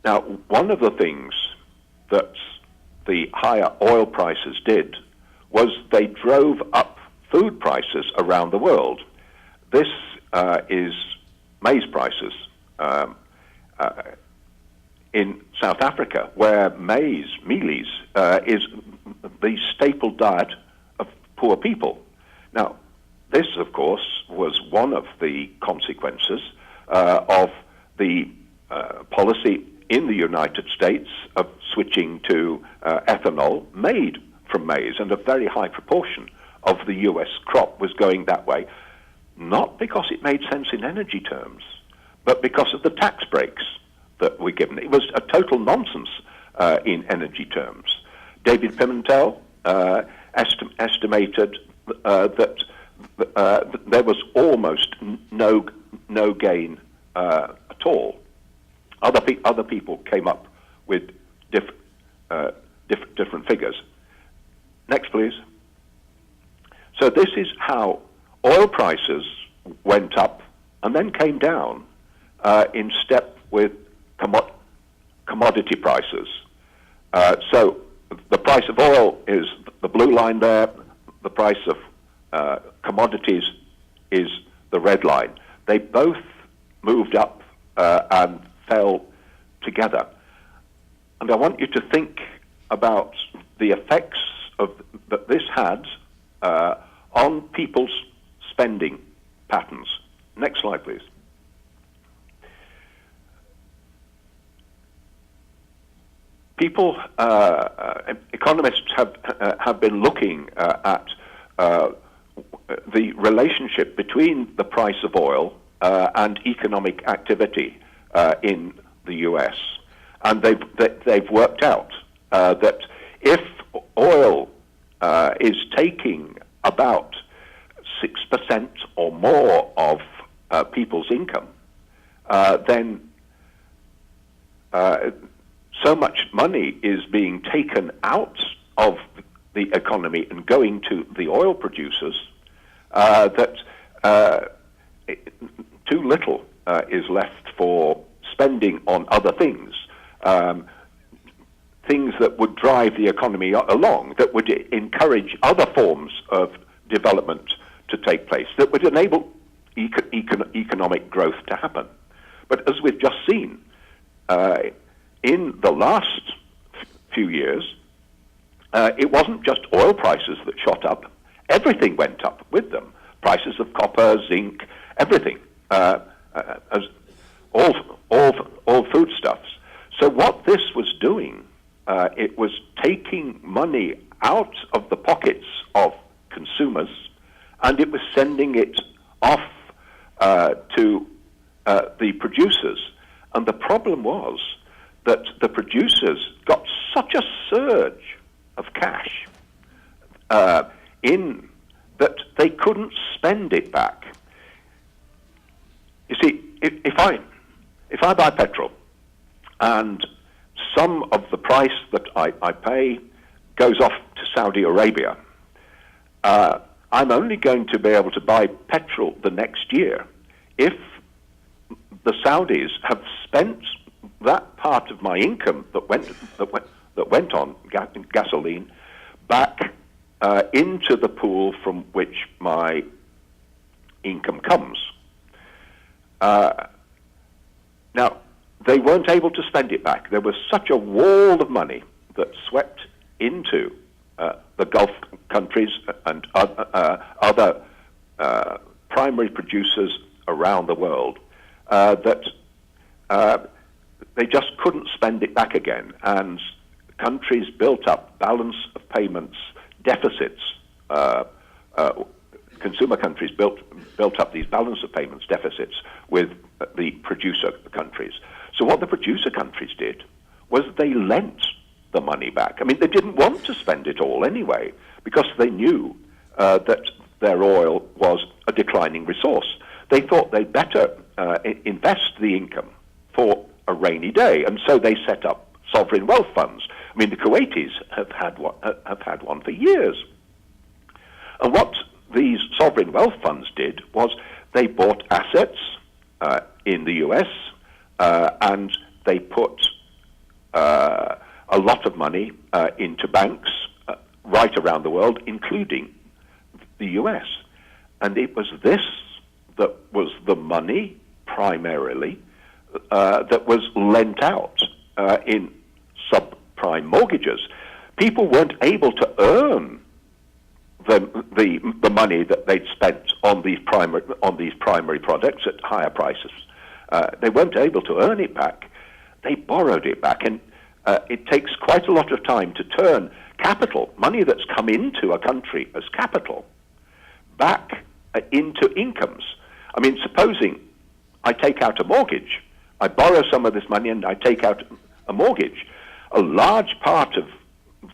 Now, one of the things that the higher oil prices did was they drove up food prices around the world. This is maize prices in South Africa, where mealies, is the staple diet of poor people. Now, this, of course, was one of the consequences of the policy in the United States of switching to ethanol made from maize, and a very high proportion of the U.S. crop was going that way, not because it made sense in energy terms, but because of the tax breaks that were given. It was a total nonsense in energy terms. David Pimentel estimated that there was almost no gain at all. Other people came up with different figures. Next, please. So this is how oil prices went up and then came down in step with commodity prices. So the price of oil is the blue line there. The price of commodities is the red line. They both moved up and fell together. And I want you to think about the effects that this had on people's spending patterns. Next slide, please. Economists have been looking at the relationship between the price of oil and economic activity in the U.S. And they've worked out that if oil is taking about 6% or more of people's income, then so much money is being taken out of the economy and going to the oil producers that too little is left for spending on other things. Things that would drive the economy along, that would encourage other forms of development to take place, that would enable economic growth to happen. But as we've just seen, in the last few years, it wasn't just oil prices that shot up. Everything went up with them. Prices of copper, zinc, everything, as all foodstuffs. So what this was doing, it was taking money out of the pockets of consumers, and it was sending it off to the producers. And the problem was that the producers got such a surge of cash in that they couldn't spend it back. You see, if I buy petrol and some of the price that I pay goes off to Saudi Arabia, I'm only going to be able to buy petrol the next year if the Saudis have spent that part of my income that went on gasoline back into the pool from which my income comes. Now, they weren't able to spend it back. There was such a wall of money that swept into the Gulf countries and other primary producers around the world that they just couldn't spend it back again. And countries built up balance of payments deficits. Consumer countries built up these balance of payments deficits with the producer countries. So what the producer countries did was they lent the money back. I mean, they didn't want to spend it all anyway, because they knew that their oil was a declining resource. They thought they'd better invest the income for a rainy day, and so they set up sovereign wealth funds. I mean, the Kuwaitis have had one for years. And what these sovereign wealth funds did was they bought assets in the U.S. And they put a lot of money into banks right around the world, including the US. And it was this that was the money primarily that was lent out in subprime mortgages. People weren't able to earn the money that they'd spent on these primary products at higher prices. They weren't able to earn it back. They borrowed it back, and it takes quite a lot of time to turn capital, money that's come into a country as capital, back into incomes. I mean, supposing I take out a mortgage, I borrow some of this money and I take out a mortgage. A large part of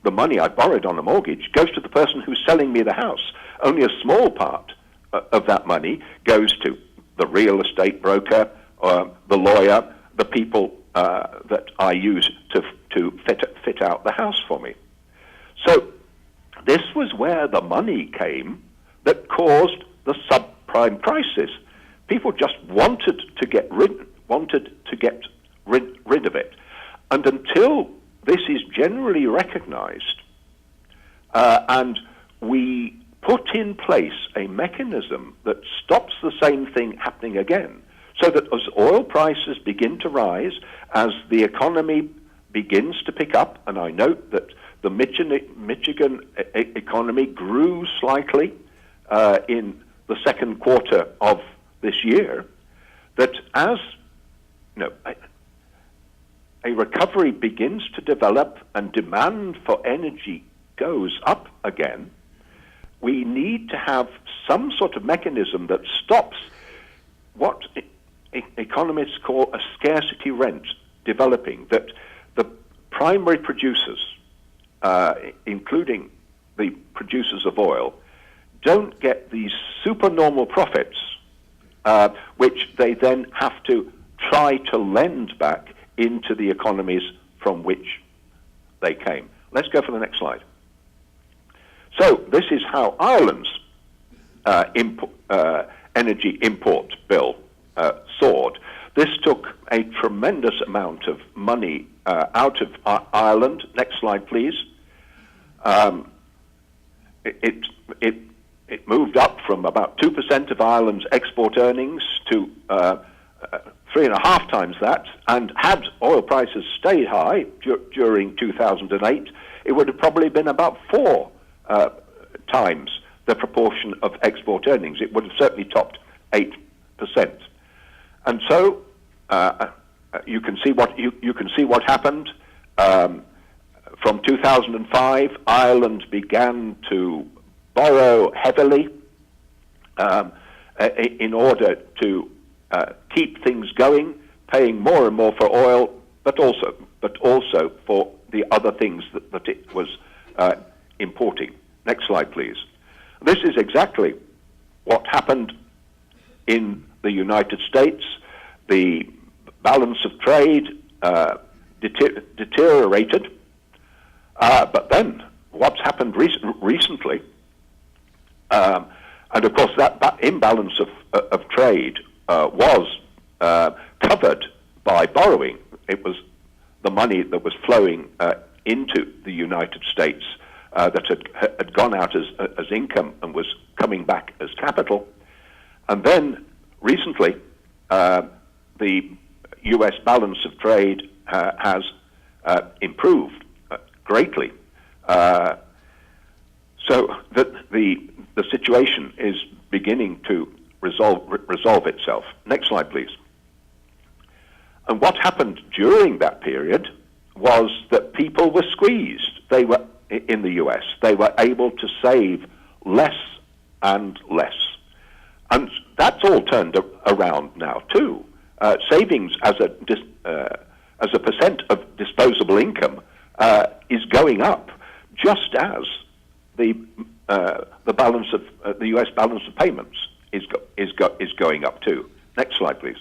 the money I borrowed on a mortgage goes to the person who's selling me the house. Only a small part of that money goes to the real estate broker, the lawyer, the people that I use to fit out the house for me. So this was where the money came that caused the subprime crisis. People just wanted to get rid of it. And until this is generally recognized and we put in place a mechanism that stops the same thing happening again, so that as oil prices begin to rise, as the economy begins to pick up, and I note that the Michigan economy grew slightly in the second quarter of this year, that as a recovery begins to develop and demand for energy goes up again, we need to have some sort of mechanism that stops what economists call a scarcity rent developing, that the primary producers, including the producers of oil, don't get these supernormal profits, which they then have to try to lend back into the economies from which they came. Let's go for the next slide. So this is how Ireland's energy import bill soared. This took a tremendous amount of money out of Ireland. Next slide, please. It moved up from about 2% of Ireland's export earnings to 3.5 times that, and had oil prices stayed high during 2008, it would have probably been about 4 times the proportion of export earnings. It would have certainly topped 8%. And so you can see what happened. From 2005, Ireland began to borrow heavily in order to keep things going, paying more and more for oil, but also for the other things that it was importing. Next slide, please. This is exactly what happened in the United States. The balance of trade deteriorated, but then what's happened recently, and of course that imbalance of trade was covered by borrowing. It was the money that was flowing into the United States that had gone out as income and was coming back as capital. And then recently, the U.S. balance of trade has improved greatly. So that the situation is beginning to resolve itself. Next slide, please. And what happened during that period was that people were squeezed. They were in the US. They were able to save less and less. And that's all turned around now too. Savings as a percent of disposable income is going up, just as the balance of the U.S. balance of payments is going up too. Next slide, please.